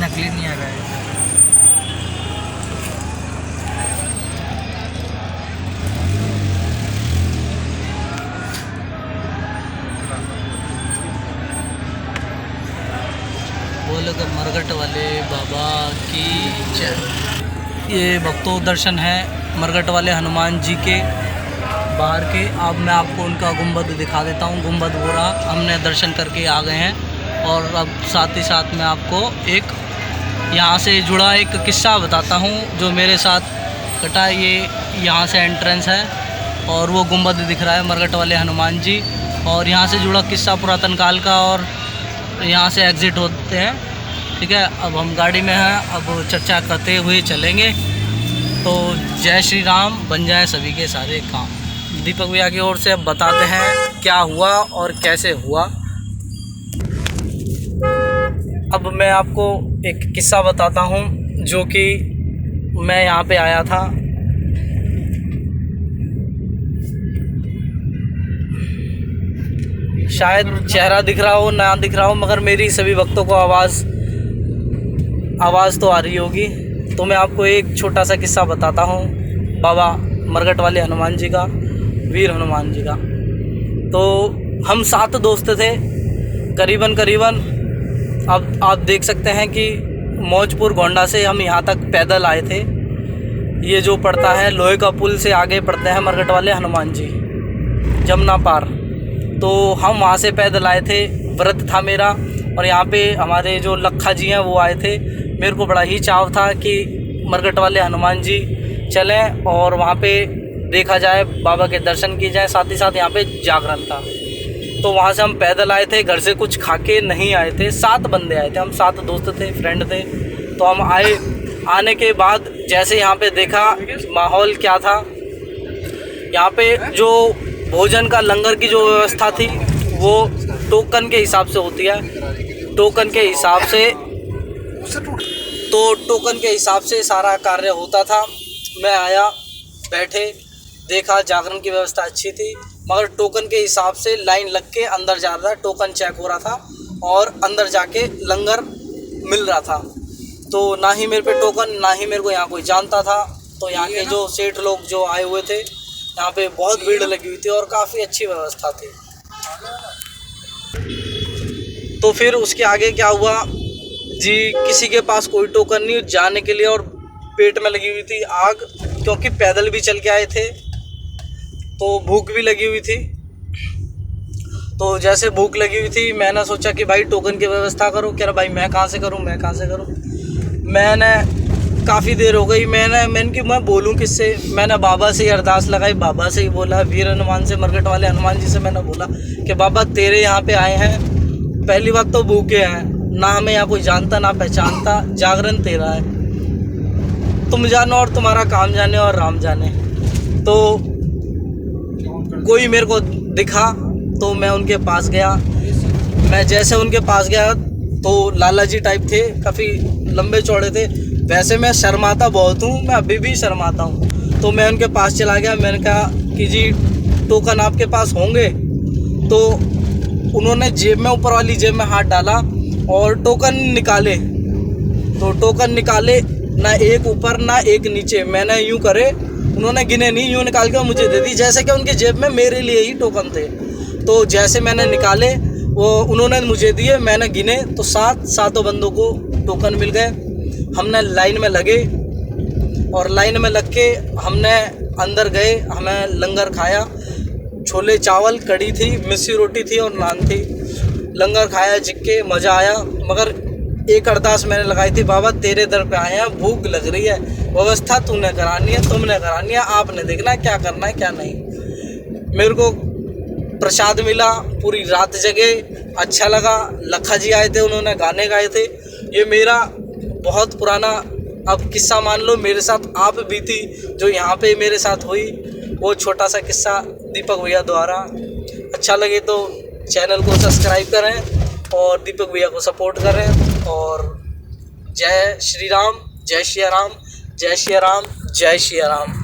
इतना क्लीन नहीं आ रहा है। बोलो कि मरघट वाले बाबा की जय। ये भक्तों दर्शन है मरघट वाले हनुमान जी के बाहर के। अब मैं आपको उनका गुंबद दिखा देता हूँ। गुंबद हो रहा, हमने दर्शन करके आ गए हैं। और अब साथ ही साथ मैं आपको एक यहाँ से जुड़ा एक किस्सा बताता हूँ जो मेरे साथ कटा। ये यहाँ से एंट्रेंस है और वो गुंबद दिख रहा है मरघट वाले हनुमान जी। और यहाँ से जुड़ा किस्सा पुरातन काल का, और यहाँ से एग्ज़िट होते हैं। ठीक है, अब हम गाड़ी में हैं, अब चर्चा करते हुए चलेंगे। तो जय श्री राम, बन जाए सभी के सारे काम। दीपक भैया की ओर से अब बताते हैं क्या हुआ और कैसे हुआ। अब मैं आपको एक किस्सा बताता हूँ जो कि मैं यहाँ पे आया था। शायद चेहरा दिख रहा हो ना दिख रहा हो, मगर मेरी सभी भक्तों को आवाज़ तो आ रही होगी। तो मैं आपको एक छोटा सा किस्सा बताता हूँ बाबा मरघट वाले हनुमान जी का, वीर हनुमान जी का। तो हम 7 दोस्त थे करीबन। अब आप देख सकते हैं कि मौजपुर गोंडा से हम यहाँ तक पैदल आए थे। ये जो पड़ता है लोहे का पुल से आगे पड़ते हैं मरघट वाले हनुमान जी, जमुना पार। तो हम वहाँ से पैदल आए थे, व्रत था मेरा। और यहाँ पे हमारे जो लखा जी हैं वो आए थे। मेरे को बड़ा ही चाव था कि मरघट वाले हनुमान जी चलें और वहाँ पे देखा जाए, बाबा के दर्शन किए जाए। साथ ही साथ यहाँ पे जागरण था। तो वहाँ से हम पैदल आए थे, घर से कुछ खा के नहीं आए थे। 7 बंदे आए थे, हम 7 दोस्त थे, फ्रेंड थे। तो हम आने के बाद जैसे यहाँ पे देखा माहौल क्या था। यहाँ पे जो भोजन का लंगर की जो व्यवस्था थी वो टोकन के हिसाब से होती है। टोकन के हिसाब से टोकन के हिसाब से सारा कार्य होता था। मैं आया, बैठे, देखा जागरण की व्यवस्था अच्छी थी, मगर टोकन के हिसाब से लाइन लग के अंदर जा रहा था। टोकन चेक हो रहा था और अंदर जाके लंगर मिल रहा था। तो ना ही मेरे पे टोकन, ना ही मेरे को यहाँ कोई जानता था। तो यहाँ के जो सेठ लोग जो आए हुए थे, यहाँ पे बहुत भीड़ लगी हुई थी और काफ़ी अच्छी व्यवस्था थी। तो फिर उसके आगे क्या हुआ जी, किसी के पास कोई टोकन नहीं जाने के लिए, और पेट में लगी हुई थी आग, क्योंकि पैदल भी चल के आए थे। तो भूख भी लगी हुई थी। तो जैसे भूख लगी हुई थी, मैंने सोचा कि भाई टोकन की व्यवस्था करो। कह रहा भाई मैं कहाँ से करूँ। मैंने काफ़ी देर हो गई, मैंने कि मैं बोलूँ किससे। मैंने बाबा से ही अरदास लगाई, बाबा से ही बोला, वीर हनुमान से, मरघट वाले हनुमान जी से मैंने बोला कि बाबा तेरे यहाँ पे आए हैं, पहली बात तो भूखे हैं, ना हमें यहाँ कोई जानता ना पहचानता, जागरण तेरा है, तुम जानो और तुम्हारा काम जाने और राम जाने। तो कोई मेरे को दिखा तो मैं उनके पास गया। मैं जैसे उनके पास गया तो लाला जी टाइप थे, काफ़ी लंबे चौड़े थे। वैसे मैं शर्माता बहुत हूँ, मैं अभी भी शर्माता हूँ। तो मैं उनके पास चला गया। मैंने कहा कि जी टोकन आपके पास होंगे। तो उन्होंने जेब में, ऊपर वाली जेब में हाथ डाला और टोकन निकाले। तो टोकन निकाले, ना एक ऊपर ना एक नीचे। मैंने यूँ करे, उन्होंने गिने नहीं, यूँ निकाल के मुझे दे दी, जैसे कि उनकी जेब में मेरे लिए ही टोकन थे। तो जैसे मैंने निकाले वो उन्होंने मुझे दिए, मैंने गिने तो 7 बंदों को टोकन मिल गए। हमने लाइन में लगे और लाइन में लग के हमने अंदर गए, हमें लंगर खाया। छोले चावल, कड़ी थी, मिस्सी रोटी थी और नान थी। लंगर खाया, जिक्के, मज़ा आया। मगर एक अरदास मैंने लगाई थी, बाबा तेरे दर पे आए हैं, भूख लग रही है, व्यवस्था तूने करानी है, तुमने करानी है, आपने देखना है क्या करना है क्या नहीं। मेरे को प्रसाद मिला, पूरी रात जगे, अच्छा लगा। लखा जी आए थे, उन्होंने गाने गाए थे। ये मेरा बहुत पुराना अब किस्सा मान लो मेरे साथ आप बीती जो यहाँ पे मेरे साथ हुई, वो छोटा सा किस्सा दीपक भैया द्वारा। अच्छा लगे तो चैनल को सब्सक्राइब करें और दीपक भैया को सपोर्ट करें। और जय श्री राम, जय श्री राम, जय श्री राम, जय श्री राम।